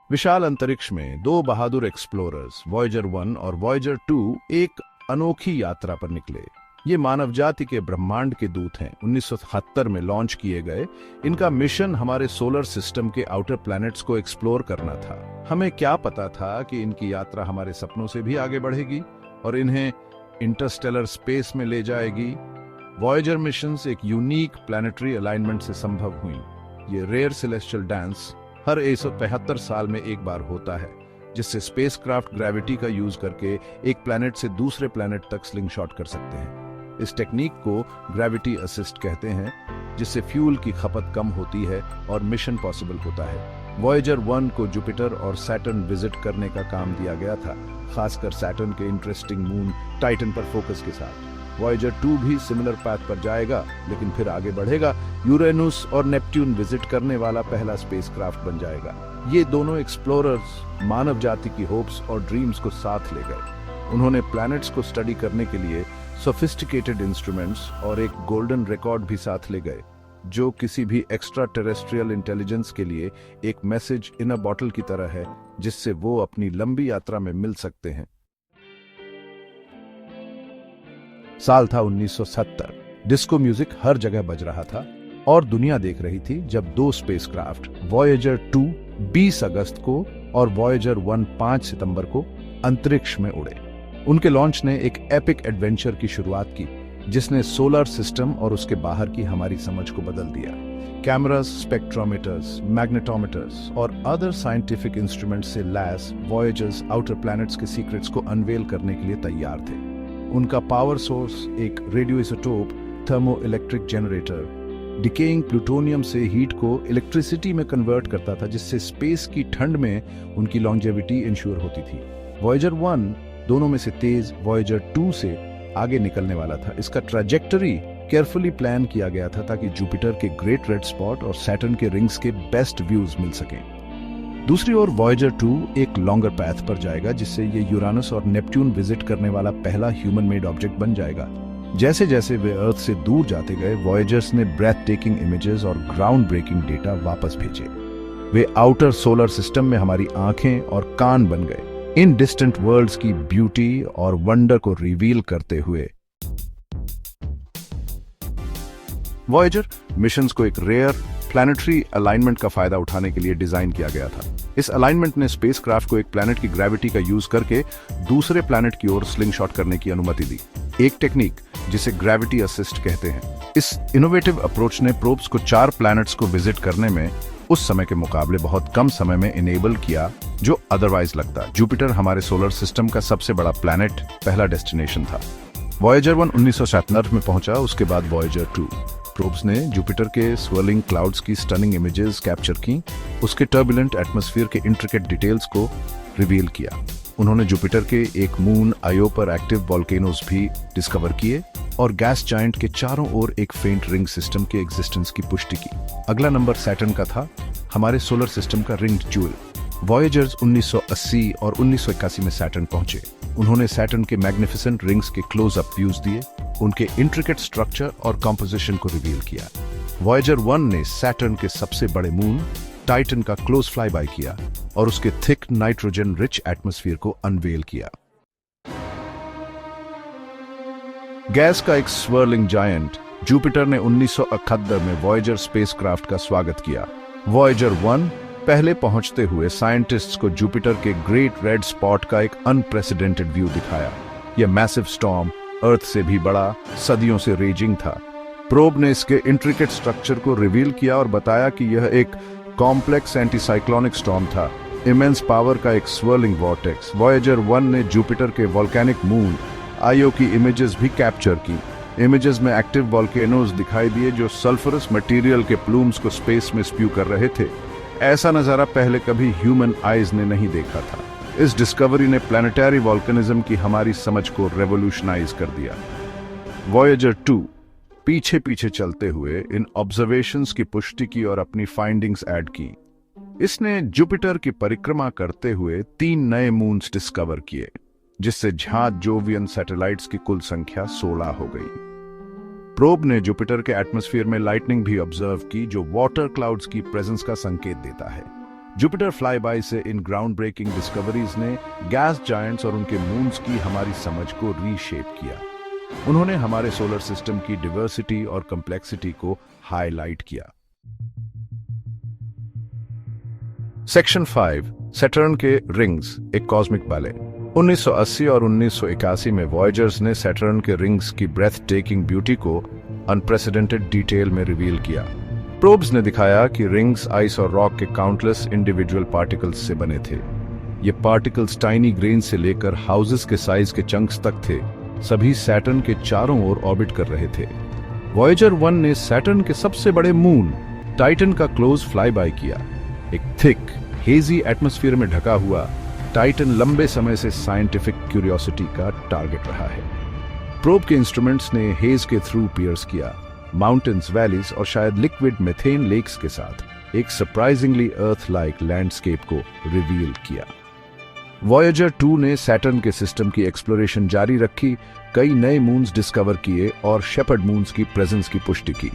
विशाल अंतरिक्ष में दो बहादुर एक्सप्लोरर्स वॉयेजर 1 और वॉयेजर 2 एक अनोखी यात्रा पर निकले। ये मानव जाति के ब्रह्मांड के दूत हैं। 1977 में लॉन्च किए गए इनका मिशन हमारे सोलर सिस्टम के आउटर प्लैनेट्स को एक्सप्लोर करना था। हमें क्या पता था कि इनकी यात्रा हमारे सपनों से भी आगे बढ़ेगी और इन्हें इंटरस्टेलर स्पेस में ले जाएगी। वॉयेजर मिशंस एक यूनिक प्लैनेटरी अलाइनमेंट से संभव हुई। ये रेयर सेलेस्टियल डांस हर 173 साल में एक बार होता है, जिससे स्पेसक्राफ्ट ग्रेविटी का यूज करके एक प्लैनेट से दूसरे प्लैनेट तक स्लिंगशॉट कर सकते हैं। इस टेक्निक को ग्रेविटी असिस्ट कहते हैं, जिससे फ्यूल की खपत कम होती है और मिशन पॉसिबल होता है। वॉयेजर 1 को जुपिटर और सैटर्न विजिट करने का काम दिया गया था, खासकर सैटर्न के इंटरेस्टिंग मून टाइटन पर फोकस के साथ। वॉयेजर 2 भी सिमिलर पाथ पर जाएगा, लेकिन फिर आगे बढ़ेगा। यूरेनस और नेपट्यून विजिट करने वाला पहला स्पेसक्राफ्ट बन जाएगा। ये दोनों एक्सप्लोरर्स मानव जाति की होप्स और ड्रीम्स को साथ ले गए। उन्होंने प्लैनेट्स को स्टडी करने के लिए सोफिस्टिकेटेड इंस्ट्रूमेंट्स और एक गोल्डन रिकॉर्ड भी साथ ले गए, जो किसी भी एक्स्ट्रा टेरेस्ट्रियल इंटेलिजेंस के लिए एक मैसेज इन अ बॉटल की तरह है, जिससे वो अपनी लंबी यात्रा में मिल सकते हैं। साल था 1970। डिस्को म्यूजिक हर जगह बज रहा था और दुनिया देख रही थी जब दो स्पेसक्राफ्ट वॉयेजर 2 20 अगस्त को और वॉयेजर 1 5 सितंबर को अंतरिक्ष में उड़े। उनके लॉन्च ने एक एपिक एडवेंचर की शुरुआत की, जिसने सोलर सिस्टम और उसके बाहर की हमारी समझ को बदल दिया। कैमरास, स्पेक्ट्रोमीटर्स, मैग्नेटोमीटर्स और अदर साइंटिफिक इंस्ट्रूमेंट्स से लैस वॉयेजर्स आउटर प्लैनेट्स के सीक्रेट्स को अनवेल करने के लिए तैयार थे। उनका पावर सोर्स एक radioisotope thermoelectric generator decaying plutonium से हीट को इलेक्ट्रिसिटी में कन्वर्ट करता था, जिससे स्पेस की ठंड में उनकी लॉन्जेविटी इंश्योर होती थी। वॉयेजर 1 दोनों में से तेज वॉयेजर 2 से आगे निकलने वाला था। इसका ट्रैजेक्टरी केयरफुली प्लान किया गया था ताकि जुपिटर के ग्रेट रेड स्पॉट और सैटर्न के रिंग्स के बेस्ट व्यूज मिल सकें। दूसरी ओर वॉयेजर 2 एक लॉन्गर पैथ पर जाएगा, जिससे ये यूरानस और नेपट्यून विजिट करने वाला पहला ह्यूमन मेड ऑब्जेक्ट बन जाएगा। जैसे जैसे वे अर्थ से दूर जाते गए, वॉयेजर्स ने ब्रेथ टेकिंग इमेजेस और ग्राउंड ब्रेकिंग डेटा वापस भेजे। वे आउटर सोलर सिस्टम में हमारी आंखें और कान बन गए, इन डिस्टेंट वर्ल्ड्स की ब्यूटी और वंडर को रिवील करते हुए। वॉयेजर मिशंस को एक रेयर प्लैनेटरी अलाइनमेंट का फायदा उठाने के लिए डिजाइन किया गया था। इस अलाइनमेंट ने स्पेसक्राफ्ट को एक प्लैनेट की ग्रेविटी का यूज करके दूसरे प्लैनेट की ओर स्लिंगशॉट करने की अनुमति दी, एक टेक्निक जिसे ग्रेविटी असिस्ट कहते हैं। इस इनोवेटिव अप्रोच ने प्रोब्स को 4 प्लैनेट्स को विजिट करने में उस समय के मुकाबले बहुत कम समय में इनेबल किया, जो अदरवाइज लगता। जुपिटर हमारे सोलर सिस्टम का सबसे बड़ा प्लैनेट पहला डेस्टिनेशन था। वॉयेजर 1 1997 में पहुंचा, उसके बाद वॉयेजर 2। प्रोब्स ने जुपिटर के स्वर्लिंग क्लाउड्स की स्टनिंग इमेजेस कैप्चर की, उसके टर्बुलेंट एटमॉस्फेयर के इंट्रिकेट डिटेल्स को रिवील किया। उन्होंने जुपिटर के एक मून आयो पर एक्टिव वॉल्केनोज भी डिस्कवर किए और गैस जायंट के चारों ओर एक फेंट रिंग सिस्टम के एग्जिस्टेंस की पुष्टि की। अगला नंबर सैटर्न का था, हमारे सोलर सिस्टम का रिंग्ड ज्यूल। वॉयेजर्स 1980 और 1981 में सैटर्न पहुंचे। उन्होंने सैटर्न के मैग्निफिसेंट रिंग्स के क्लोज अप व्यूज दिए, उनके इंट्रिकेट स्ट्रक्चर और कंपोजिशन को रिवील किया। वॉयेजर 1 ने सैटर्न के सबसे बड़े मून टाइटन का क्लोज फ्लाई बाय किया और उसके थिक नाइट्रोजन रिच एटमॉस्फेयर को अनवेल किया। गैस का एक स्वर्लिंग जायंट जुपिटर ने 1971 में वॉयेजर स्पेसक्राफ्ट का स्वागत किया। वॉयेजर 1 पहले पहुंचते हुए साइंटिस्ट्स को जुपिटर के ग्रेट रेड स्पॉट का एक अनप्रेसिडेंटेड व्यू दिखाया। यह मैसिव स्टॉर्म अर्थ से भी बड़ा, सदियों से रेजिंग था। प्रोब ने इसके इंट्रिकेट स्ट्रक्चर को रिवील किया और बताया कि यह एक कॉम्प्लेक्स एंटीसाइक्लोनिक स्टॉर्म था, इमेंस पावर का एक स्वर्लिंग वॉर्टेक्स। वॉयेजर 1 ने जुपिटर के वोल्केनिक मून आयो की इमेजेस भी कैप्चर की। इमेजेस में एक्टिव वोल्केनोज दिखाई दिए, जो सल्फरस मटेरियल के प्लूम्स को स्पेस में स्प्यू कर रहे थे। ऐसा नजारा पहले कभी ह्यूमन आईज ने नहीं देखा था। इस डिस्कवरी ने प्लैनेटरी वॉल्केनिज्म की हमारी समझ को रेवोल्यूशनाइज कर दिया। वॉयेजर 2 पीछे पीछे चलते हुए इन ऑब्जर्वेशंस की पुष्टि की और अपनी फाइंडिंग्स ऐड की। इसने जुपिटर की परिक्रमा करते हुए 3 नए मून्स डिस्कवर किए, जिससे झांझ जोवियन सैटेलाइट्स की कुल संख्या 16 हो गई। प्रोब ने जुपिटर के एटमॉस्फेयर में लाइटनिंग भी ऑब्जर्व की, जो वाटर क्लाउड्स की प्रेजेंस का संकेत देता है। जुपिटर फ्लाईबाई से इन ग्राउंड ब्रेकिंग डिस्कवरीज ने गैस जायंट्स और उनके मून्स की हमारी समझ को रीशेप किया। उन्होंने हमारे सोलर सिस्टम की डिवर्सिटी और कॉम्प्लेक्सिटी को हाईलाइट किया। सेक्शन 5, सैटर्न के रिंग्स, एक कॉस्मिक बैले। 1980 और 1981 में वॉयजर्स ने सैटर्न के रिंग्स की ब्रेथ टेकिंग ब्यूटी को अनप्रेसिडेंटेड डिटेल में रिवील किया। प्रोब्स ने दिखाया कि रिंग्स आइस और रॉक के काउंटलेस इंडिविजुअल पार्टिकल्स से बने थे। ये पार्टिकल्स टाइनी ग्रेन से लेकर हाउसेस के साइज के चंक्स तक थे, सभी सैटर्न के चारों ओर ऑर्बिट कर रहे थे। वॉयजर 1 ने सैटर्न के सबसे बड़े मून टाइटन का क्लोज फ्लाई बाय किया। एक थिक हेजी एटमॉस्फेयर में ढका हुआ टाइटन लंबे समय से साइंटिफिक क्यूरियोसिटी का टारगेट रहा है। प्रोब के इंस्ट्रूमेंट्स ने हेज के थ्रू पियर्स किया, माउंटेन्स, वैलीज और शायद लिक्विड मेथेन लेक्स के साथ एक सरप्राइजिंगली अर्थ लाइक लैंडस्केप को रिवील किया। वॉयजर 2 ने सैटर्न के सिस्टम की एक्सप्लोरेशन जारी रखी, कई नए मून्स डिस्कवर किए और शेपर्ड मून्स की प्रेजेंस की पुष्टि की।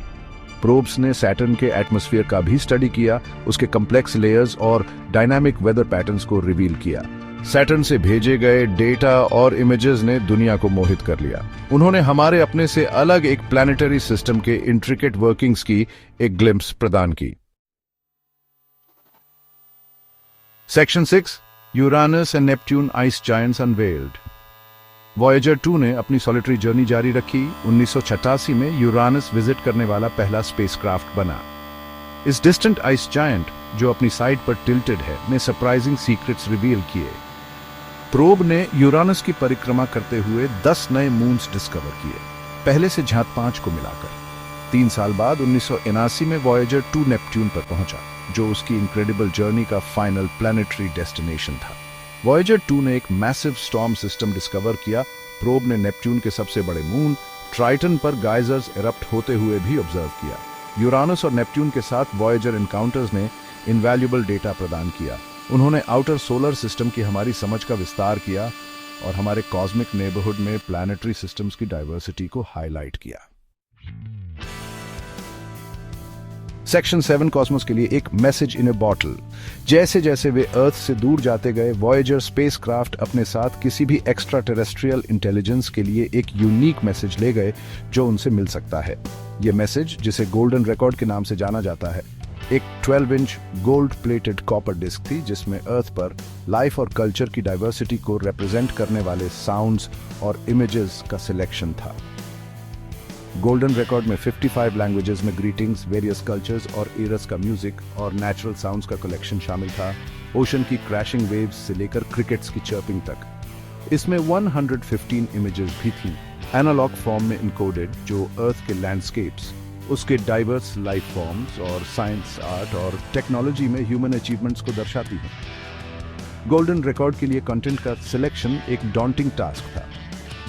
प्रोब्स ने सैटर्न के एटमॉस्फेयर का भी स्टडी किया, उसके कॉम्प्लेक्स लेयर्स और डायनामिक वेदर पैटर्न्स को रिवील किया। सैटर्न से भेजे गए डेटा और इमेजेस ने दुनिया को मोहित कर लिया। उन्होंने हमारे अपने से अलग एक प्लैनेटरी सिस्टम के इंट्रिकेट वर्किंग्स की एक ग्लिम्प्स प्रदान की। Section 6, Uranus and Neptune ice giants unveiled. Voyager 2 ने अपनी सॉलिटरी जर्नी जारी रखी। 1986 में यूरानस विजिट करने वाला पहला स्पेसक्राफ्ट बना। इस डिस्टेंट आइस जायंट, जो अपनी साइड पर टिल्टेड है, ने सरप्राइजिंग सीक्रेट्स रिवील किए। प्रोब ने यूरानस की परिक्रमा करते हुए 10 नए मून्स डिस्कवर किए, पहले से झांत 5 को मिलाकर। 3 साल बाद 1979 में वॉयजर 2 नेपट्यून पर पहुंचा, जो उसकी इनक्रेडिबल जर्नी का फाइनल प्लैनेटरी डेस्टिनेशन था। वॉयजर 2 ने एक मैसिव स्टॉर्म सिस्टम डिस्कवर किया। प्रोब ने नेपट्यून के सबसे बड़े मून ट्राइटन पर गाइजर्स इरप्ट होते हुए भी ऑब्जर्व किया। यूरानस और नेपट्यून के साथ वॉयजर एनकाउंटर्स ने इनवैल्यूएबल डेटा प्रदान किया। उन्होंने आउटर सोलर सिस्टम की हमारी समझ का विस्तार किया और हमारे कॉस्मिक नेबरहुड में प्लैनेटरी सिस्टम्स की डाइवर्सिटी को हाईलाइट किया। सेक्शन 7, कॉस्मोस के लिए एक मैसेज इन ए बॉटल। जैसे जैसे वे अर्थ से दूर जाते गए, वॉयजर स्पेसक्राफ्ट अपने साथ किसी भी एक्स्ट्रा टेरेस्ट्रियल इंटेलिजेंस के लिए एक यूनिक मैसेज ले गए जो उनसे मिल सकता है। यह मैसेज, जिसे गोल्डन रिकॉर्ड के नाम से जाना जाता है, एक 12 inch gold plated copper disc थी, जिसमें अर्थ पर लाइफ और कल्चर की डाइवर्सिटी को रिप्रेजेंट करने वाले साउंड्स और इमेजेस का सिलेक्शन था। गोल्डन रिकॉर्ड में 55 लैंग्वेजेस में ग्रीटिंग्स, वेरियस कल्चर्स और एरस का म्यूजिक और नेचुरल साउंड्स का कलेक्शन शामिल था, ओशन की क्रैशिंग वेव्स से लेकर क्रिकेट्स की चर्पिंग तक। इसमें 115 इमेजेस भी थीं, एनालॉग फॉर्म में इनकोडेड, जो अर्थ के लैंडस्केप्स, उसके डाइवर्स लाइफ फॉर्म्स और साइंस, आर्ट और टेक्नोलॉजी में ह्यूमन अचीवमेंट्स को दर्शाती हैं। गोल्डन रिकॉर्ड के लिए कंटेंट का सिलेक्शन एक डॉन्टिंग टास्क था,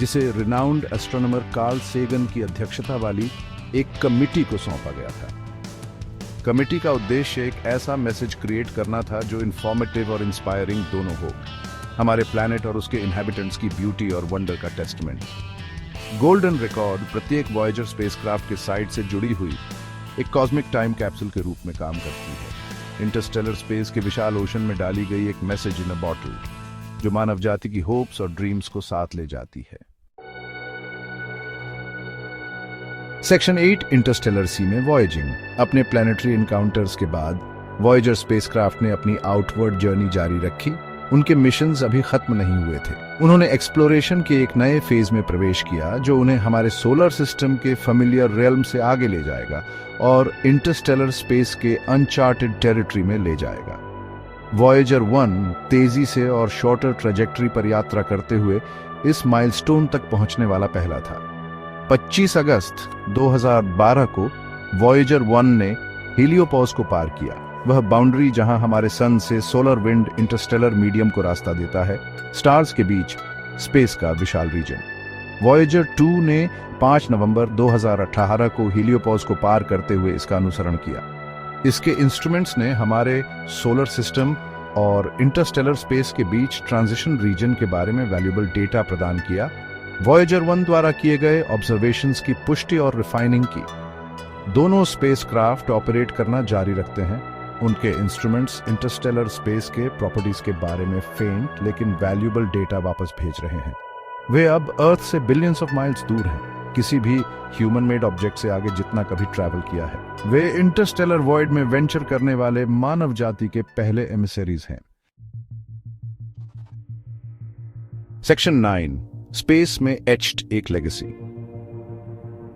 जिसे रिनाउंड एस्ट्रोनॉमर कार्ल सेगन की अध्यक्षता वाली एक कमिटी को सौंपा गया था। कमिटी का उद्देश्य एक ऐसा मैसेज क्रिएट करना था जो इंफॉर्मेटिव और इंस्पायरिंग दोनों हो, हमारे प्लैनेट और उसके इनहैबिटेंट्स की ब्यूटी और वंडर का टेस्टमेंट। गोल्डन रिकॉर्ड प्रत्येक वॉयजर स्पेसक्राफ्ट के साइड से जुड़ी हुई एक कॉस्मिक टाइम कैप्सूल के रूप में काम करती है, इंटरस्टेलर स्पेस के विशाल ओशन में डाली गई एक मैसेज इन अ बॉटल, जो मानव जाति की होप्स और ड्रीम्स को साथ ले जाती है। सेक्शन 8, इंटरस्टेलर सी में वॉयजिंग। अपने प्लैनेटरी एनकाउंटर्स के बाद वॉयजर स्पेसक्राफ्ट ने अपनी आउटवर्ड जर्नी जारी रखी। उनके मिशंस अभी खत्म नहीं हुए थे। उन्होंने एक्सप्लोरेशन के एक नए फेज में प्रवेश किया, जो उन्हें हमारे सोलर सिस्टम के फेमिलियर रियल्म से आगे ले जाएगा और इंटरस्टेलर स्पेस के अनचार्टेड टेरिटरी में ले जाएगा। वॉयजर 1 तेजी से और शॉर्टर ट्रेजेक्टरी पर यात्रा करते हुए इस माइलस्टोन तक पहुंचने वाला पहला था। 25 अगस्त 2012 को वॉयजर 1 ने हीलियोपॉज को पार किया, वह बाउंड्री जहां हमारे सन से सोलर विंड इंटरस्टेलर मीडियम को रास्ता देता है, स्टार्स के बीच स्पेस का विशाल रीजन। वॉयजर 2 ने 5 नवंबर 2018 को हीलियोपॉज को पार करते हुए इसका अनुसरण किया। इसके इंस्ट्रूमेंट्स ने हमारे सोलर सिस्टम और इंटरस्टेलर स्पेस के बीच ट्रांजिशन रीजन के बारे में वैल्यूएबल डेटा प्रदान किया। वॉयजर 1 द्वारा किए गए ऑब्जर्वेशंस की पुष्टि और रिफाइनिंग की। दोनों स्पेसक्राफ्ट ऑपरेट करना जारी रखते हैं उनके इंस्ट्रूमेंट्स इंटरस्टेलर स्पेस के प्रॉपर्टीज के बारे में फेंट लेकिन वैल्यूएबल डेटा वापस भेज रहे हैं। वे अब अर्थ से बिलियंस ऑफ माइल्स दूर हैं, किसी भी ह्यूमन मेड ऑब्जेक्ट से आगे जितना कभी ट्रैवल किया है। वे इंटरस्टेलर वॉइड में वेंचर करने वाले मानव जाति के पहले एमिसरीज हैं। सेक्शन 9, स्पेस में एच्ड एक लेगेसी।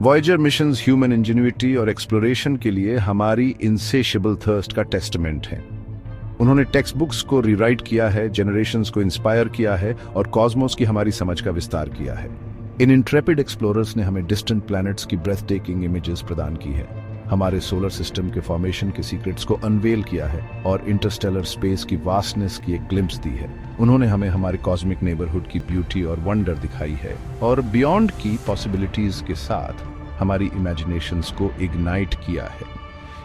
वॉयेजर मिशंस ह्यूमन इंजेन्युइटी और एक्सप्लोरेशन के लिए हमारी इनसेशिएबल थर्स्ट का टेस्टमेंट है। उन्होंने टेक्स्ट बुक्स को रीराइट किया है, जनरेशंस को इंस्पायर किया है और कॉस्मोस की हमारी समझ का विस्तार किया है। इन इंट्रेपिड एक्सप्लोरर्स ने हमें डिस्टेंट प्लैनेट्स की ब्रेथ टेकिंग इमेजेस प्रदान की है, हमारे सोलर सिस्टम के फॉर्मेशन के सीक्रेट्स को अनवेल किया है और इंटरस्टेलर स्पेस की वास्टनेस की एक ग्लिम्स दी है। उन्होंने हमें हमारे कॉस्मिक नेबरहुड की ब्यूटी और वंडर दिखाई है और बियॉन्ड की पॉसिबिलिटीज के साथ हमारी इमेजिनेशंस को इग्नाइट किया है,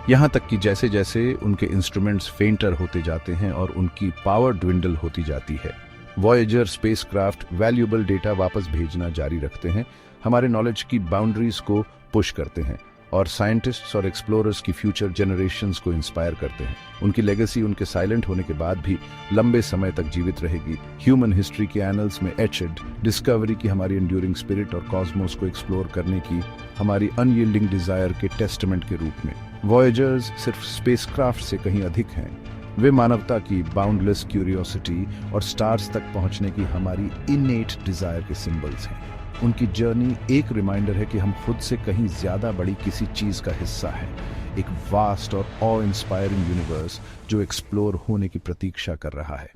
यहाँ तक कि जैसे जैसे उनके इंस्ट्रूमेंट्स फेंटर होते जाते हैं और उनकी पावर ड्विंडल होती जाती है, वॉयेजर स्पेसक्राफ्ट वैल्यूएबल डेटा वापस भेजना जारी रखते हैं, हमारे नॉलेज की बाउंड्रीज को पुश करते हैं और साइंटिस्ट्स और एक्सप्लोरर्स की फ्यूचर जनरेशंस को इंस्पायर करते हैं। उनकी लेगेसी उनके साइलेंट होने के बाद भी लंबे समय तक जीवित रहेगी, ह्यूमन हिस्ट्री के एनल्स में एचड, डिस्कवरी की हमारी एंड्यूरिंग स्पिरिट और कॉस्मोस को एक्सप्लोर करने की हमारी अनयील्डिंग डिजायर के टेस्टमेंट के रूप में। वॉयेजर्स सिर्फ स्पेसक्राफ्ट से कहीं अधिक हैं, वे मानवता की बाउंडलेस क्यूरियोसिटी और स्टार्स तक पहुंचने की हमारी इनेट डिजायर के सिंबल्स हैं। उनकी जर्नी एक रिमाइंडर है कि हम खुद से कहीं ज्यादा बड़ी किसी चीज का हिस्सा है, एक वास्ट और ऑ इंस्पायरिंग यूनिवर्स जो एक्सप्लोर होने की प्रतीक्षा कर रहा है।